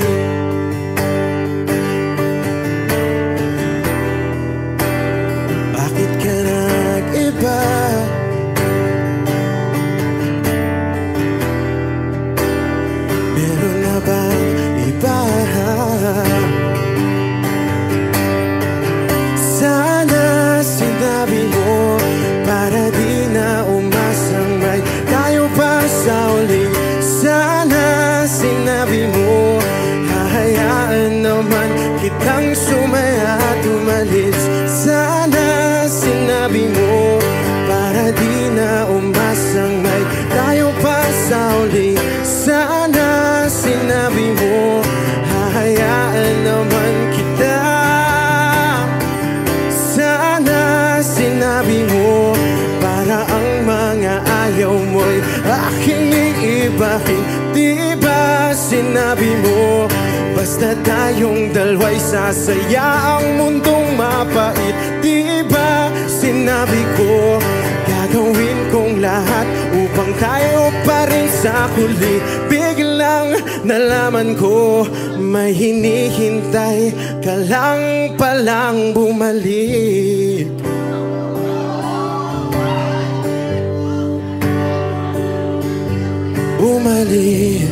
Bakit ka nag-iba? Meron na bang iba? Sana sinabi mo para di na umasang may tayo pa sa uli. Sana sinabi mo hahayaan naman kitang sumaya at umalis. Sana sinabi mo para di na umasang may tayo pa sa uli. Sana sinabi mo hahayaan naman kita. Sana sinabi mo para ang mga ayaw mo'y aking iibahin. Di ba sinabi mo basta tayong dalawa'y sasaya ang mundong mapait? Di ba sinabi ko gagawin kong lahat upang tayo pa rin sa huli? Biglang nalaman ko may hinihintay ka lang palang bumalik. Bumalik.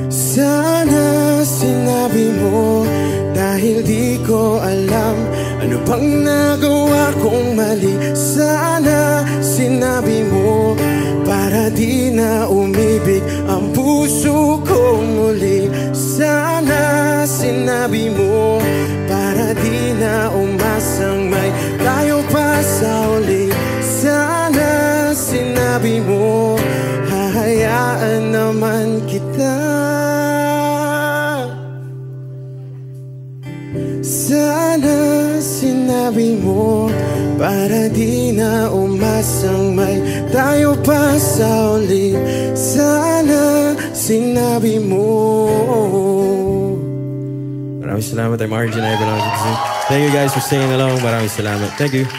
Sana sinabi mo dahil di ko alam ano bang nagawa kong mali. Sana sinabi mo para di na umibig ang puso ko muli. Sana sinabi mo para di na umasang may tayo pa sa uli. Sana sinabi mo hahayaan naman kita. Sana sinabi mo para di na umasang may tayo pa sa uli. Sana sinabi mo. Maraming salamat. I'm Arjun Ivan. Thank you guys for singing along. Maraming salamat. Thank you.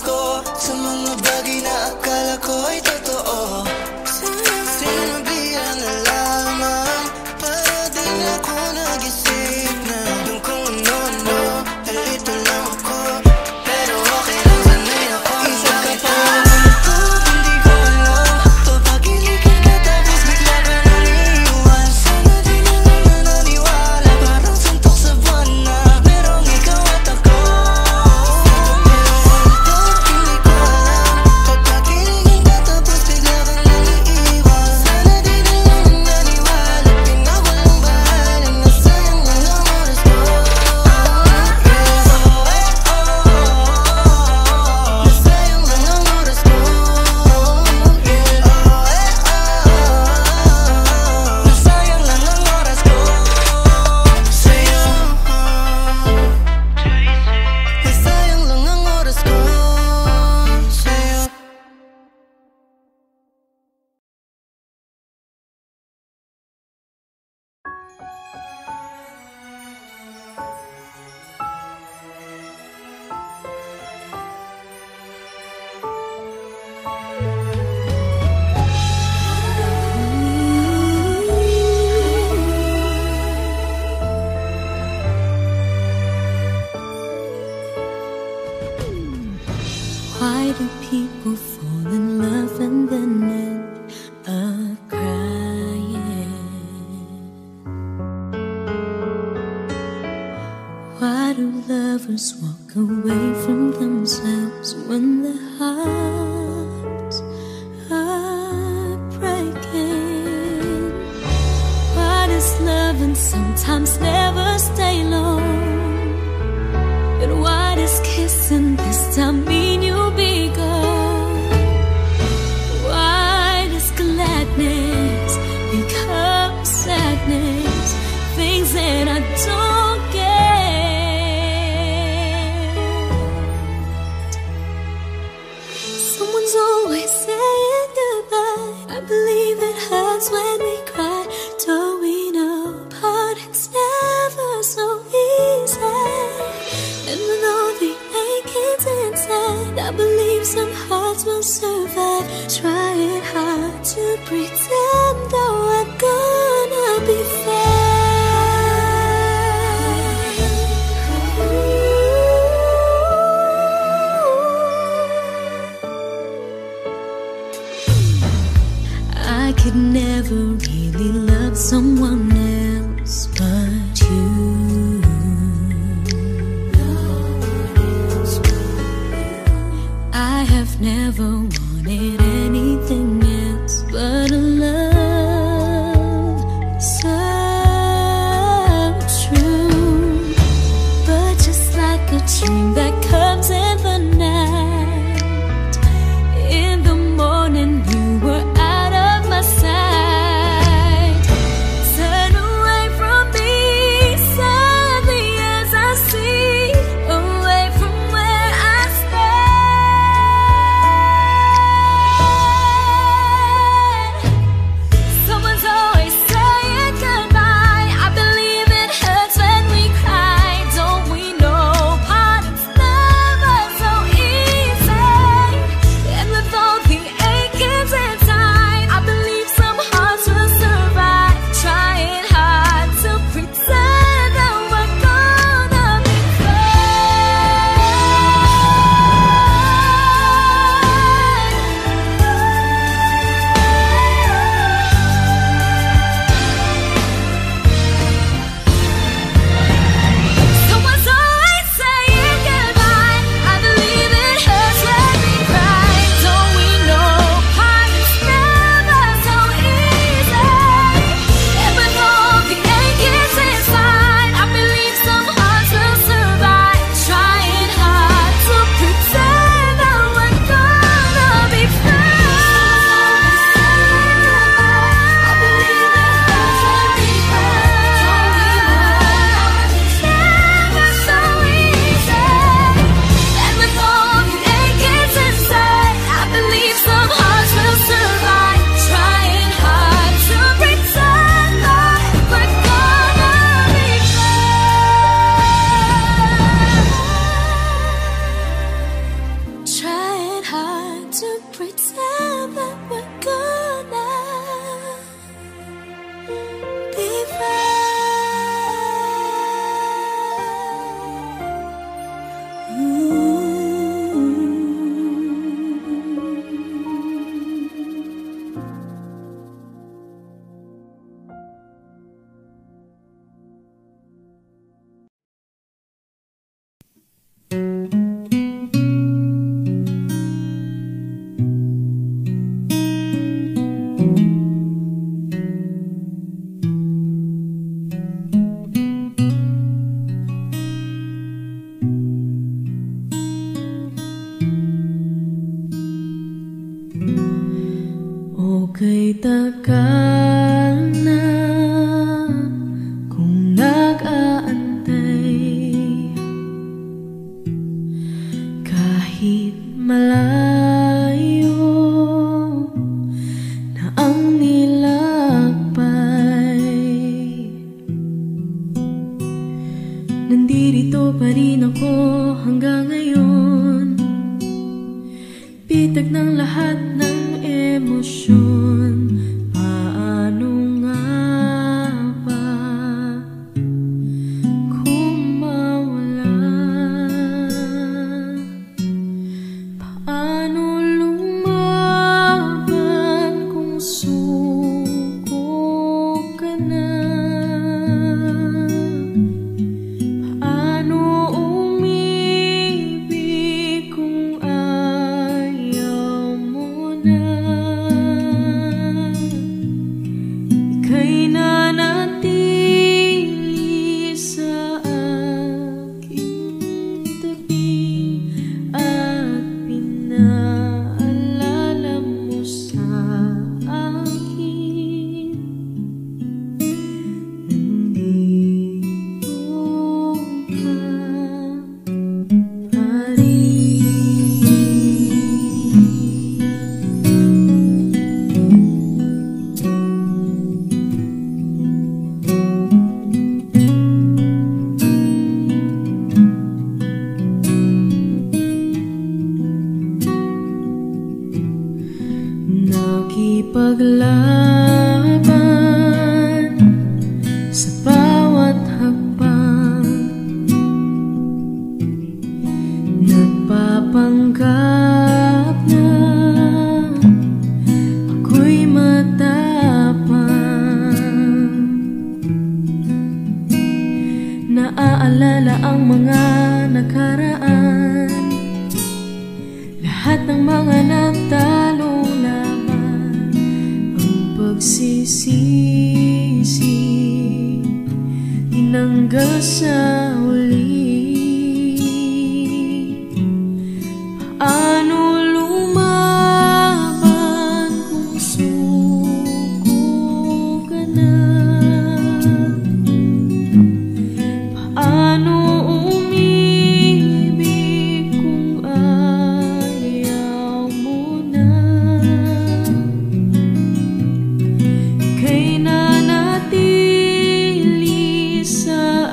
ko sa mga bagay na akala ko ay totoo. Sinabihan na lamang para din ako nag-isip na kung ano-ano. Nalito lang ako, pero okay lang, sanay ako. Isa ka pa ito, hindi ko alam. Papagilikan ka tapos bigla ka nang iiwan. Sana di na lang nananiwala, parang suntok sa buwan na merong ikaw at ako. Hindi ko alam, papagilikan ka tapos bigla ka nang iiwan. Sana di na lang nananiwala, pinawalang bahala na sayang lang ang oras ko. Nasayang lang ang oras ko. Nasayang lang ang oras ko sa'yo. Nasayang lang ang oras ko sa'yo. Why do people fall in love and then end up crying? Why do lovers walk away from themselves when their hearts are breaking? Why does loving sometimes never stay long? And why does kissing this time mean you'll be gone? Why does gladness become sadness? Things that I don't get. Someone's always saying goodbye. I believe it hurts when we cry. Towing apart, it's never so easy. And with all the achings inside, I believe some hearts will survive. Trying hard to pretend that we're gonna be fine. I could never really love someone else but you. I have never wanted anything else but a love so true. But just like a dream that comes in the night, in the morning you were out of my sight. Turn away from me, sadly as I see, away from where I stand. Someone's always saying Okay, tagal na kung nag-aantay, kahit malayo na ang nilakbay. Nandito pa rin ako hanggang ngayon, bitag ng lahat ng emosyon. Paano nga ba kung mawala? Paano lumaban kung suko ka na? Paano umibig kung ayaw mo na? Ika'y nanatili sa aking tabi at pinaalala mo sa akin. Nandito ka pa rin. Nakipaglaban sa bawat hakbang, nagpapanggap na ako'y matapang. Naaalala ang mga nakaraan, lahat ng mga natalong laban, ang pagsisisi tinanggal sa huli. Paano lumaban kung suko ka na? Paano umibig kung ayaw mo na? Ika'y nanatili sa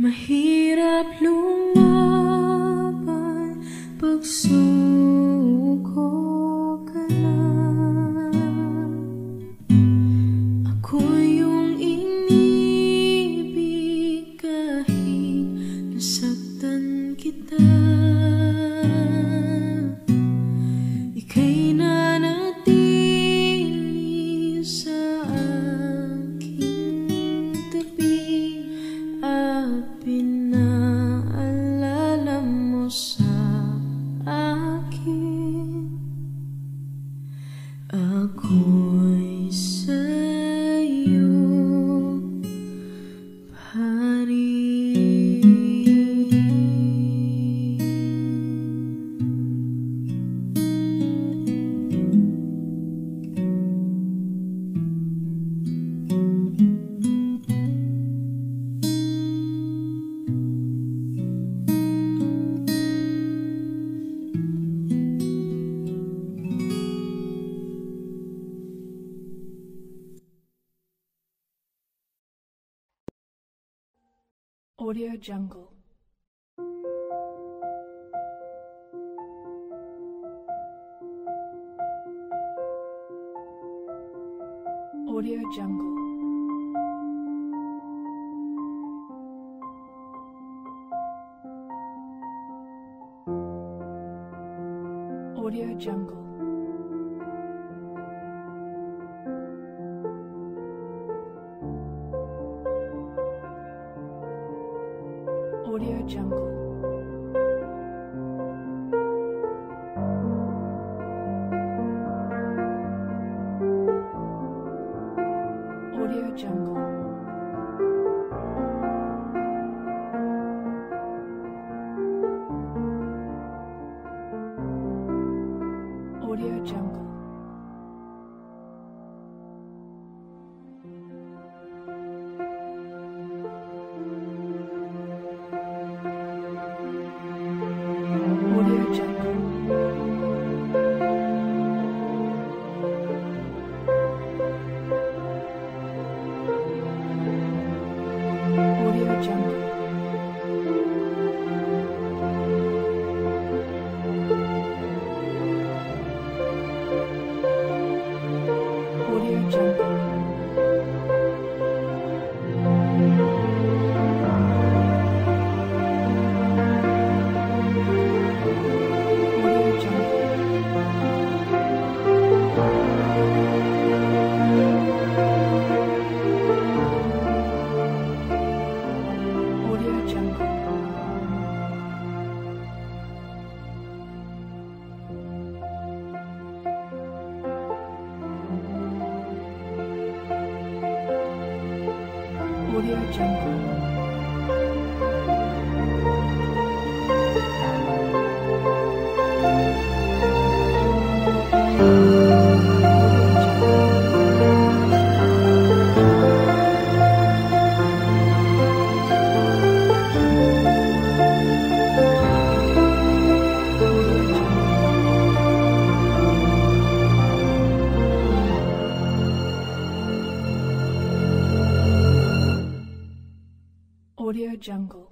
Mahirap lumaban pag suko ka na. Ako yung inibig kahit nasaktan kita. Ika'y nanatili sa aking tabi at pinaalala mo sa akin. Ako'y sa'yo pa rin. Audio Jungle. Audio Jungle. Audio Jungle. Audio Jungle. Audio Jungle. Audio Jungle. Audio Jungle. Audio Jungle.